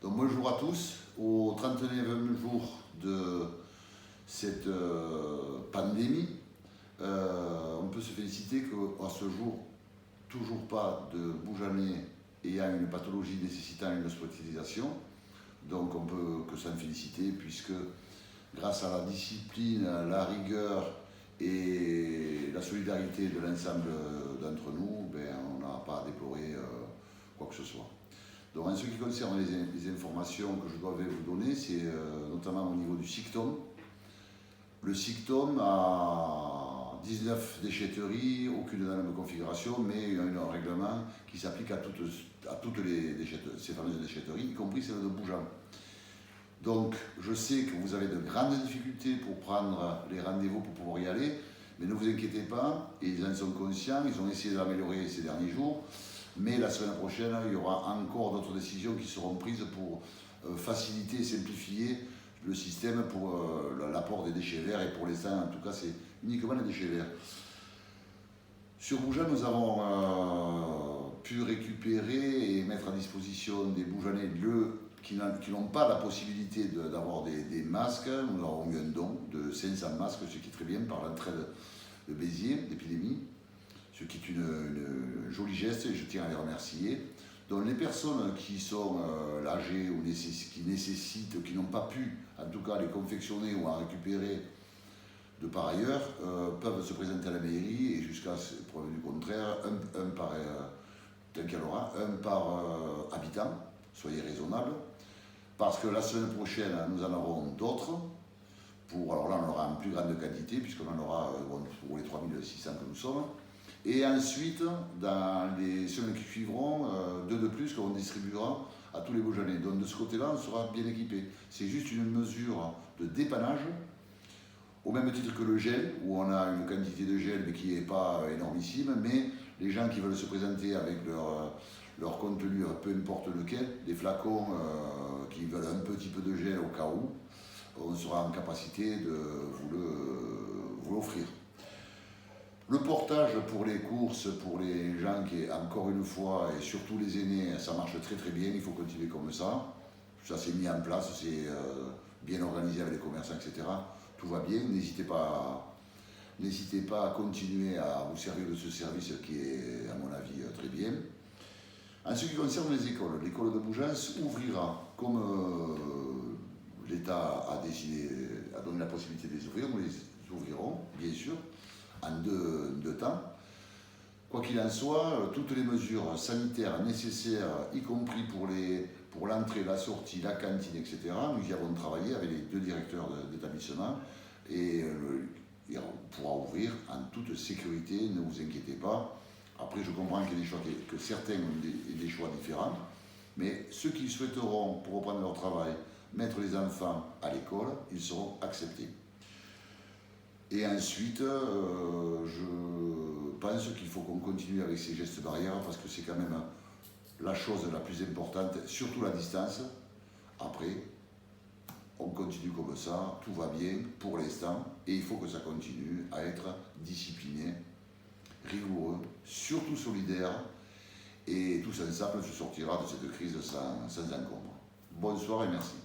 Donc bonjour à tous, au 39e jour de cette pandémie, on peut se féliciter qu'à ce jour, toujours pas de Boujanais ayant une pathologie nécessitant une hospitalisation. Donc on peut que s'en féliciter puisque grâce à la discipline, la rigueur et la solidarité de l'ensemble d'entre nous, on n'a pas à déplorer quoi que ce soit. Donc en ce qui concerne les informations que je dois vous donner, c'est notamment au niveau du SICTOM. Le SICTOM a 19 déchetteries, aucune dans la même configuration, mais il y a un règlement qui s'applique à toutes ces fameuses déchetteries, y compris celles de Boujan. Donc je sais que vous avez de grandes difficultés pour prendre les rendez-vous pour pouvoir y aller, mais ne vous inquiétez pas, ils en sont conscients, ils ont essayé de l'améliorer ces derniers jours. Mais la semaine prochaine, il y aura encore d'autres décisions qui seront prises pour faciliter et simplifier le système pour l'apport des déchets verts. Et pour l'instant, en tout cas, c'est uniquement les déchets verts. Sur Boujan, nous avons pu récupérer et mettre à disposition des Boujanais qui n'ont pas la possibilité d'avoir des masques. Nous avons eu un don de 500 masques, ce qui est très bien par l'entraide de Béziers, d'épidémie. Ce qui est une jolie geste et je tiens à les remercier. Donc les personnes qui sont âgées ou qui nécessitent, qui n'ont pas pu en tout cas les confectionner ou en récupérer de par ailleurs, peuvent se présenter à la mairie et jusqu'à preuve du contraire, un par habitant, soyez raisonnables, parce que la semaine prochaine nous en aurons d'autres. Alors là on aura en plus grande quantité puisqu'on en aura pour les 3600 que nous sommes. Et ensuite, dans les semaines qui suivront, deux de plus qu'on distribuera à tous les Boujanais. Donc de ce côté-là, on sera bien équipé. C'est juste une mesure de dépannage, au même titre que le gel, où on a une quantité de gel mais qui n'est pas énormissime, mais les gens qui veulent se présenter avec leur contenu, peu importe lequel, des flacons qui veulent un petit peu de gel au cas où, on sera en capacité de vous l'offrir. Le portage pour les courses, pour les gens qui, encore une fois, et surtout les aînés, ça marche très très bien, il faut continuer comme ça. Ça s'est mis en place, c'est bien organisé avec les commerçants, etc. Tout va bien, n'hésitez pas à continuer à vous servir de ce service qui est, à mon avis, très bien. En ce qui concerne les écoles, l'école de Boujan ouvrira, comme l'État a décidé, a donné la possibilité de les ouvrir, nous les ouvrirons, bien sûr, en deux temps. Quoi qu'il en soit, toutes les mesures sanitaires nécessaires, y compris pour l'entrée, la sortie, la cantine, etc., nous y avons travaillé avec les deux directeurs d'établissement et on pourra ouvrir en toute sécurité, ne vous inquiétez pas. Après, je comprends qu'il y a des choix, que certains ont des choix différents, mais ceux qui souhaiteront, pour reprendre leur travail, mettre les enfants à l'école, ils seront acceptés. Et ensuite, je pense qu'il faut qu'on continue avec ces gestes barrières parce que c'est quand même la chose la plus importante, surtout la distance. Après, on continue comme ça, tout va bien pour l'instant et il faut que ça continue à être discipliné, rigoureux, surtout solidaire et tous ensemble se sortira de cette crise sans encombre. Bonsoir et merci.